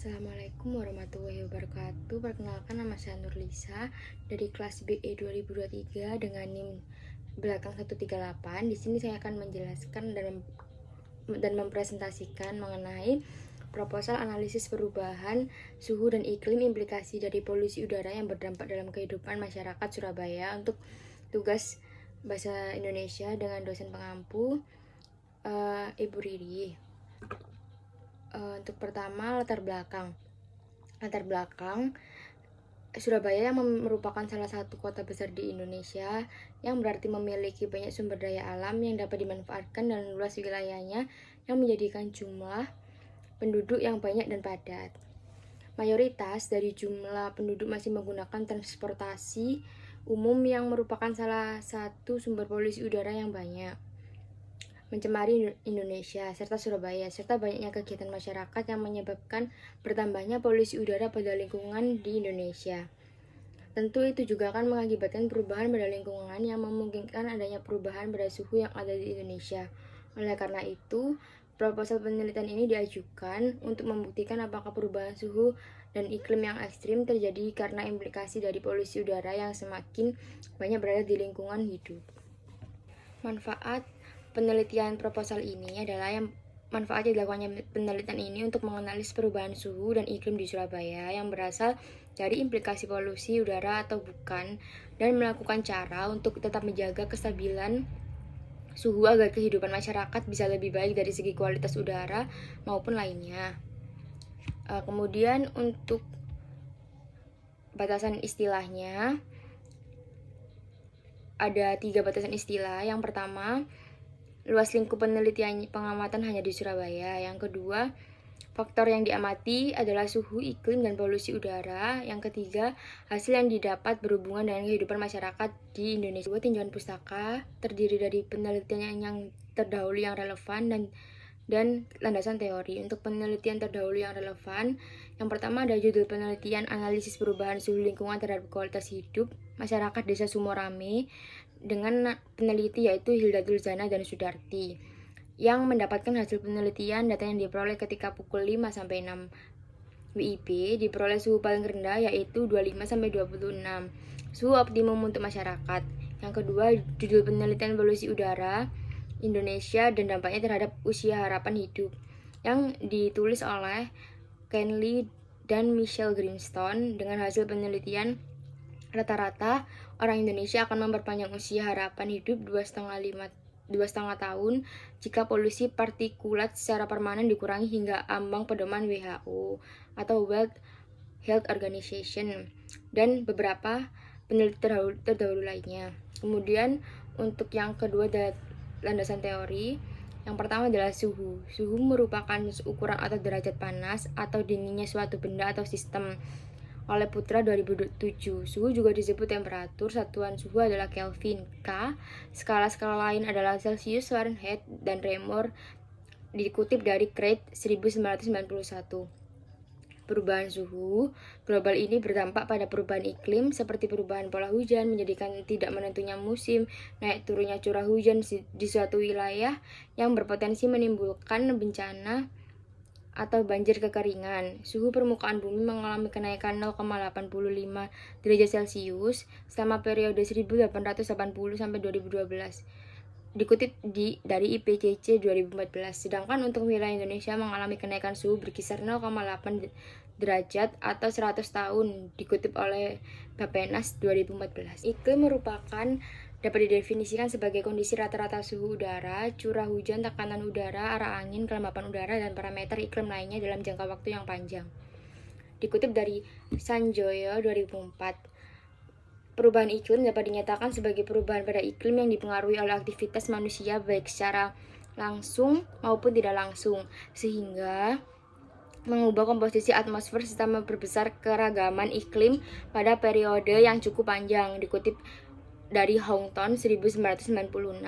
Assalamualaikum warahmatullahi wabarakatuh. Perkenalkan, nama saya Nurlisa dari kelas BE 2023 dengan NIM belakang 138. Di sini saya akan menjelaskan dan mempresentasikan mengenai proposal analisis perubahan suhu dan iklim, implikasi dari polusi udara yang berdampak dalam kehidupan masyarakat Surabaya untuk tugas bahasa Indonesia dengan dosen pengampu Ibu Riri. Untuk pertama, latar belakang Surabaya yang merupakan salah satu kota besar di Indonesia, yang berarti memiliki banyak sumber daya alam yang dapat dimanfaatkan dan luas wilayahnya, yang menjadikan jumlah penduduk yang banyak dan padat. Mayoritas dari jumlah penduduk masih menggunakan transportasi umum yang merupakan salah satu sumber polusi udara yang banyak mencemari Indonesia serta Surabaya, serta banyaknya kegiatan masyarakat yang menyebabkan bertambahnya polusi udara pada lingkungan di Indonesia. Tentu itu juga akan mengakibatkan perubahan pada lingkungan yang memungkinkan adanya perubahan pada suhu yang ada di Indonesia. Oleh karena itu, proposal penelitian ini diajukan untuk membuktikan apakah perubahan suhu dan iklim yang ekstrim terjadi karena implikasi dari polusi udara yang semakin banyak berada di lingkungan hidup. Manfaat penelitian proposal ini adalah manfaat yang dilakukannya penelitian ini untuk menganalisis perubahan suhu dan iklim di Surabaya yang berasal dari implikasi polusi udara atau bukan, dan melakukan cara untuk tetap menjaga kestabilan suhu agar kehidupan masyarakat bisa lebih baik dari segi kualitas udara maupun lainnya. Kemudian untuk batasan istilahnya, ada 3 batasan istilah. Yang pertama, luas lingkup penelitian pengamatan hanya di Surabaya. Yang kedua, faktor yang diamati adalah suhu, iklim, dan polusi udara. Yang ketiga, hasil yang didapat berhubungan dengan kehidupan masyarakat di Indonesia. Tinjauan pustaka terdiri dari penelitian yang terdahulu yang relevan dan landasan teori. Untuk penelitian terdahulu yang relevan, yang pertama ada judul penelitian analisis perubahan suhu lingkungan terhadap kualitas hidup masyarakat Desa Sumorame dengan peneliti yaitu Hildatul Zana dan Sudarti, yang mendapatkan hasil penelitian data yang diperoleh ketika pukul 5 sampai 6 WIB diperoleh suhu paling rendah yaitu 25 sampai 26, suhu optimum untuk masyarakat. Yang kedua, judul penelitian polusi udara Indonesia dan dampaknya terhadap usia harapan hidup, yang ditulis oleh Ken Lee dan Michelle Greenstone. Dengan hasil penelitian, rata-rata orang Indonesia akan memperpanjang usia harapan hidup 2,5 tahun jika polusi partikulat secara permanen dikurangi hingga ambang pedoman WHO atau World Health Organization dan beberapa penelitian terdahulu lainnya. Kemudian untuk yang kedua ada landasan teori. Yang pertama adalah suhu. Suhu merupakan ukuran atau derajat panas atau dinginnya suatu benda atau sistem. Oleh Putra 2007, suhu juga disebut temperatur. Satuan suhu adalah Kelvin. K. Skala-skala lain adalah Celsius, Fahrenheit, dan Reaumur, dikutip dari Craig 1991. Perubahan suhu global ini berdampak pada perubahan iklim seperti perubahan pola hujan, menjadikan tidak menentunya musim, naik turunnya curah hujan di suatu wilayah yang berpotensi menimbulkan bencana atau banjir kekeringan. Suhu permukaan bumi mengalami kenaikan 0,85 derajat Celcius selama periode 1880 sampai 2012. Dikutip dari IPCC 2014. Sedangkan untuk wilayah Indonesia mengalami kenaikan suhu berkisar 0,8 derajat atau 100 tahun, dikutip oleh Bappenas 2014. Iklim dapat didefinisikan sebagai kondisi rata-rata suhu udara, curah hujan, tekanan udara, arah angin, kelembapan udara, dan parameter iklim lainnya dalam jangka waktu yang panjang. Dikutip dari Sanjoyo 2004, perubahan iklim dapat dinyatakan sebagai perubahan pada iklim yang dipengaruhi oleh aktivitas manusia baik secara langsung maupun tidak langsung, sehingga mengubah komposisi atmosfer serta memperbesar keragaman iklim pada periode yang cukup panjang. Dikutip dari Houghton 1996.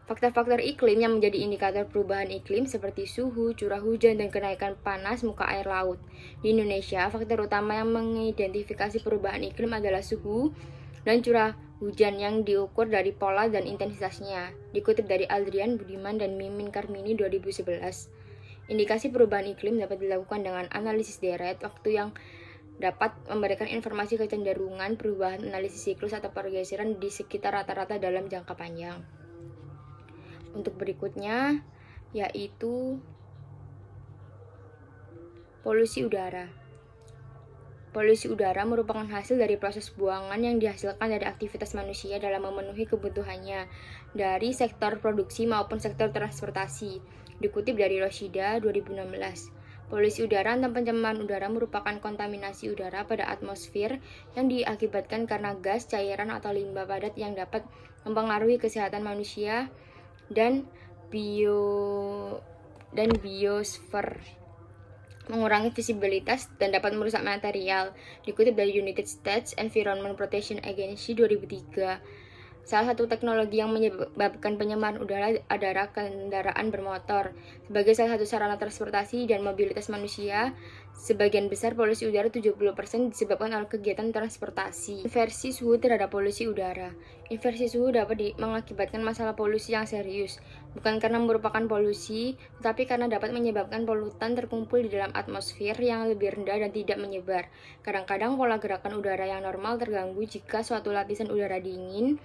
Faktor-faktor iklim yang menjadi indikator perubahan iklim seperti suhu, curah hujan, dan kenaikan panas muka air laut. Di Indonesia, faktor utama yang mengidentifikasi perubahan iklim adalah suhu dan curah hujan yang diukur dari pola dan intensitasnya. Dikutip dari Aldrian Budiman dan Mimin Karmini 2011. Indikasi perubahan iklim dapat dilakukan dengan analisis deret waktu yang dapat memberikan informasi kecenderungan perubahan analisis siklus atau pergeseran di sekitar rata-rata dalam jangka panjang. Untuk berikutnya yaitu polusi udara. Polusi udara merupakan hasil dari proses buangan yang dihasilkan dari aktivitas manusia dalam memenuhi kebutuhannya dari sektor produksi maupun sektor transportasi. Dikutip dari Rosida 2016. Polusi udara atau pencemaran udara merupakan kontaminasi udara pada atmosfer yang diakibatkan karena gas, cairan, atau limbah padat yang dapat mempengaruhi kesehatan manusia dan biosfer, mengurangi visibilitas dan dapat merusak material. Dikutip dari United States Environmental Protection Agency 2003. Salah satu teknologi yang menyebabkan pencemaran udara adalah kendaraan bermotor. Sebagai salah satu sarana transportasi dan mobilitas manusia, sebagian besar polusi udara 70% disebabkan oleh kegiatan transportasi. Inversi suhu terhadap polusi udara. Inversi suhu dapat mengakibatkan masalah polusi yang serius, bukan karena merupakan polusi, tetapi karena dapat menyebabkan polutan terkumpul di dalam atmosfer yang lebih rendah dan tidak menyebar. Kadang-kadang pola gerakan udara yang normal terganggu jika suatu lapisan udara dingin,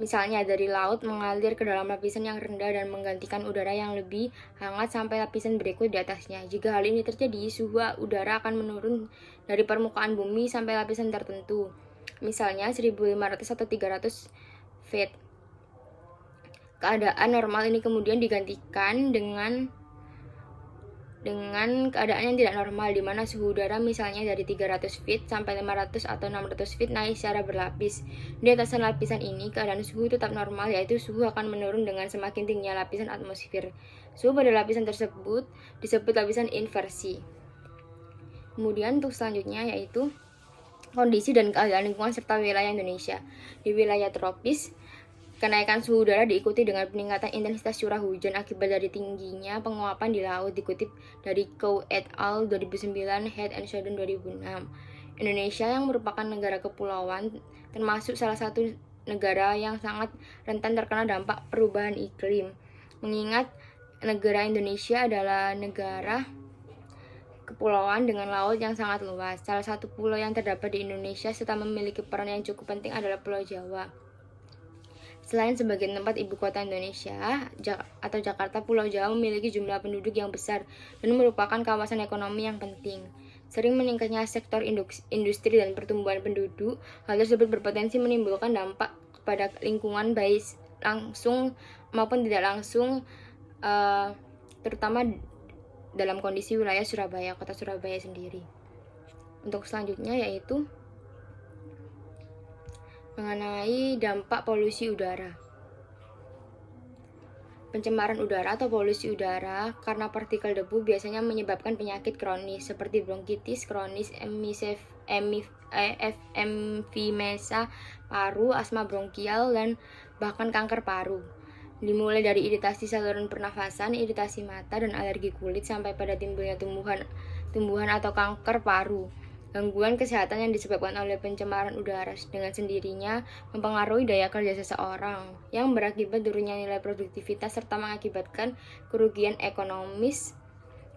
misalnya dari laut, mengalir ke dalam lapisan yang rendah dan menggantikan udara yang lebih hangat sampai lapisan berikut di atasnya. Jika hal ini terjadi, suhu udara akan menurun dari permukaan bumi sampai lapisan tertentu, misalnya 1500 atau 300 feet. Keadaan normal ini kemudian digantikan dengan keadaan yang tidak normal, di mana suhu udara misalnya dari 300 feet sampai 500 atau 600 feet naik secara berlapis. Di atas lapisan ini, keadaan suhu tetap normal, yaitu suhu akan menurun dengan semakin tingginya lapisan atmosfer. Suhu pada lapisan tersebut disebut lapisan inversi. Kemudian untuk selanjutnya yaitu kondisi dan keadaan lingkungan serta wilayah Indonesia. Di wilayah tropis, kenaikan suhu udara diikuti dengan peningkatan intensitas curah hujan akibat dari tingginya penguapan di laut. Dikutip dari Coe et al. 2009, Head and Shoulder 2006. Indonesia yang merupakan negara kepulauan termasuk salah satu negara yang sangat rentan terkena dampak perubahan iklim. Mengingat negara Indonesia adalah negara kepulauan dengan laut yang sangat luas. Salah satu pulau yang terdapat di Indonesia serta memiliki peran yang cukup penting adalah Pulau Jawa. Selain sebagai tempat ibu kota Indonesia atau Jakarta, Pulau Jawa memiliki jumlah penduduk yang besar dan merupakan kawasan ekonomi yang penting. Sering meningkatnya sektor industri dan pertumbuhan penduduk, hal tersebut berpotensi menimbulkan dampak kepada lingkungan baik langsung maupun tidak langsung, terutama dalam kondisi wilayah Surabaya, kota Surabaya sendiri. Untuk selanjutnya yaitu mengenai dampak polusi udara. Pencemaran udara atau polusi udara karena partikel debu biasanya menyebabkan penyakit kronis seperti bronkitis kronis, emfisema paru, asma bronkial, dan bahkan kanker paru. Dimulai dari iritasi saluran pernafasan, iritasi mata, dan alergi kulit sampai pada timbulnya tumbuhan atau kanker paru. Gangguan kesehatan yang disebabkan oleh pencemaran udara dengan sendirinya mempengaruhi daya kerja seseorang, yang berakibat turunnya nilai produktivitas serta mengakibatkan kerugian ekonomis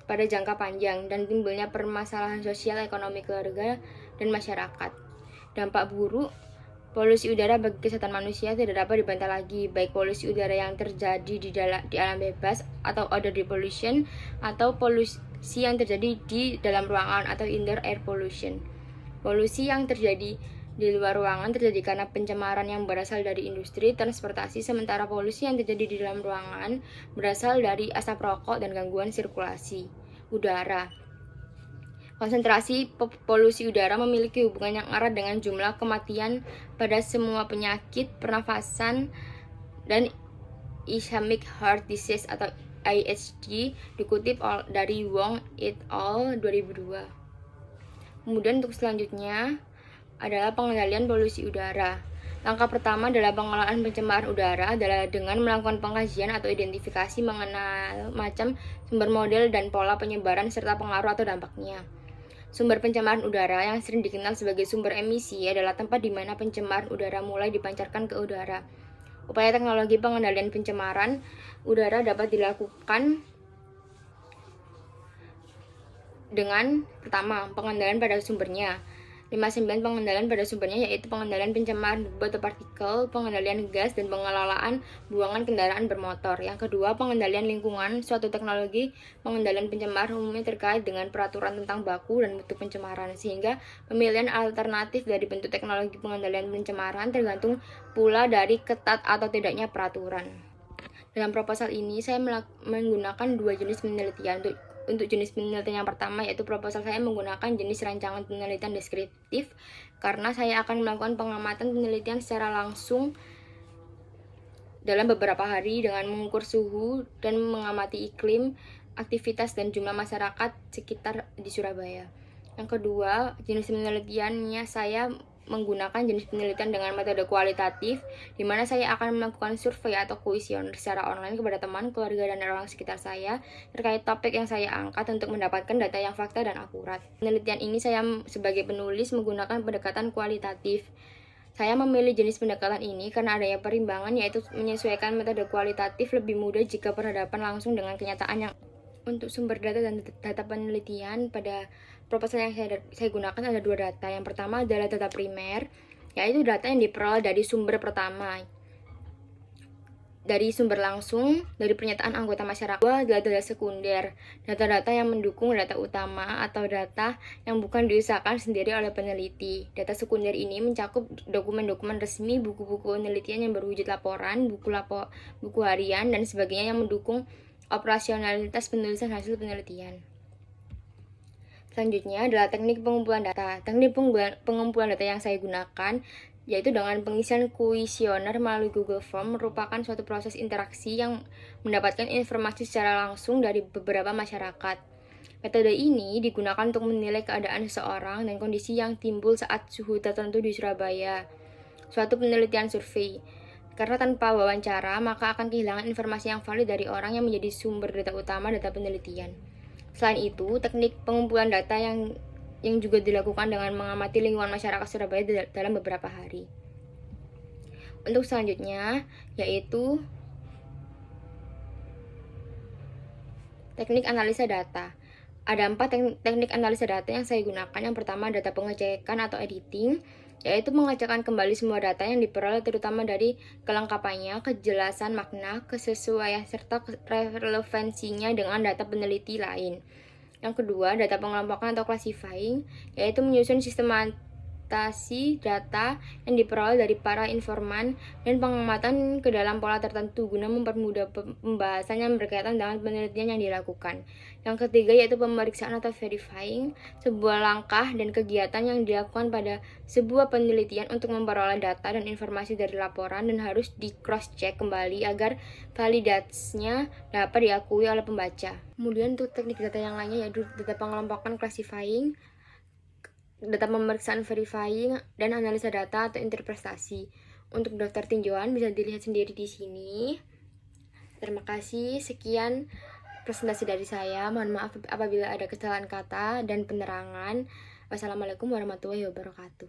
pada jangka panjang dan timbulnya permasalahan sosial, ekonomi keluarga, dan masyarakat. Dampak buruk polusi udara bagi kesehatan manusia tidak dapat dibantah lagi, baik polusi udara yang terjadi di alam bebas atau odor pollution, atau polusi yang terjadi di dalam ruangan atau indoor air pollution. Polusi yang terjadi di luar ruangan terjadi karena pencemaran yang berasal dari industri, transportasi, sementara polusi yang terjadi di dalam ruangan berasal dari asap rokok dan gangguan sirkulasi udara. Konsentrasi polusi udara memiliki hubungan yang erat dengan jumlah kematian pada semua penyakit pernafasan dan ischemic heart disease atau IHD, dikutip dari Wong et al. 2002. Kemudian untuk selanjutnya adalah pengendalian polusi udara. Langkah pertama adalah pengelolaan pencemaran udara adalah dengan melakukan pengkajian atau identifikasi mengenal macam sumber, model, dan pola penyebaran serta pengaruh atau dampaknya. Sumber pencemaran udara yang sering dikenal sebagai sumber emisi adalah tempat di mana pencemaran udara mulai dipancarkan ke udara. Upaya teknologi pengendalian pencemaran udara dapat dilakukan dengan pertama, pengendalian pada sumbernya. 59 pengendalian pada sumbernya yaitu pengendalian pencemaran debu atau partikel, pengendalian gas, dan pengelolaan buangan kendaraan bermotor. Yang kedua, pengendalian lingkungan. Suatu teknologi pengendalian pencemaran umumnya terkait dengan peraturan tentang baku dan mutu pencemaran, sehingga pemilihan alternatif dari bentuk teknologi pengendalian pencemaran tergantung pula dari ketat atau tidaknya peraturan. Dalam proposal ini, saya menggunakan dua jenis penelitian. Untuk jenis penelitian yang pertama, yaitu proposal saya menggunakan jenis rancangan penelitian deskriptif, karena saya akan melakukan pengamatan penelitian secara langsung dalam beberapa hari dengan mengukur suhu dan mengamati iklim, aktivitas, dan jumlah masyarakat sekitar di Surabaya. Yang kedua, jenis penelitiannya saya menggunakan jenis penelitian dengan metode kualitatif, di mana saya akan melakukan survei atau kuesioner secara online kepada teman, keluarga, dan orang sekitar saya terkait topik yang saya angkat untuk mendapatkan data yang fakta dan akurat. Penelitian ini saya sebagai penulis menggunakan pendekatan kualitatif. Saya memilih jenis pendekatan ini karena adanya perimbangan, yaitu menyesuaikan metode kualitatif lebih mudah jika berhadapan langsung dengan kenyataan yang. Untuk sumber data dan data penelitian pada proposal yang saya gunakan ada dua data. Yang pertama adalah data primer, yaitu data yang diperoleh dari sumber pertama, dari sumber langsung, dari pernyataan anggota masyarakat. Kedua adalah data sekunder, data-data yang mendukung data utama atau data yang bukan diusahakan sendiri oleh peneliti. Data sekunder ini mencakup dokumen-dokumen resmi, buku-buku penelitian yang berwujud laporan, buku harian, dan sebagainya yang mendukung operasionalitas penulisan hasil penelitian. Selanjutnya adalah teknik pengumpulan data. Teknik pengumpulan data yang saya gunakan yaitu dengan pengisian kuesioner melalui Google Form, merupakan suatu proses interaksi yang mendapatkan informasi secara langsung dari beberapa masyarakat. Metode ini digunakan untuk menilai keadaan seseorang dan kondisi yang timbul saat suhu tertentu di Surabaya. Suatu penelitian survei. Karena tanpa wawancara, maka akan kehilangan informasi yang valid dari orang yang menjadi sumber data utama data penelitian. Selain itu, teknik pengumpulan data yang juga dilakukan dengan mengamati lingkungan masyarakat Surabaya dalam beberapa hari. Untuk selanjutnya, yaitu teknik analisa data. Ada 4 teknik analisa data yang saya gunakan. Yang pertama, data pengecekan atau editing, yaitu mengecekkan kembali semua data yang diperoleh terutama dari kelengkapannya, kejelasan makna, kesesuaian, serta relevansinya dengan data peneliti lain. Yang kedua, data pengelompokan atau classifying, yaitu menyusun sistematisasi data yang diperoleh dari para informan dan pengamatan ke dalam pola tertentu guna mempermudah pembahasan yang berkaitan dengan penelitian yang dilakukan. Yang ketiga yaitu pemeriksaan atau verifying, sebuah langkah dan kegiatan yang dilakukan pada sebuah penelitian untuk memperoleh data dan informasi dari laporan dan harus di cross-check kembali agar validasinya dapat diakui oleh pembaca. Kemudian untuk teknik data yang lainnya yaitu data pengelompokan classifying, data pemeriksaan verifying, dan analisa data atau interpretasi. Untuk daftar tinjauan bisa dilihat sendiri di sini. Terima kasih, sekian presentasi dari saya. Mohon maaf apabila ada kesalahan kata dan penerangan. Wassalamualaikum warahmatullahi wabarakatuh.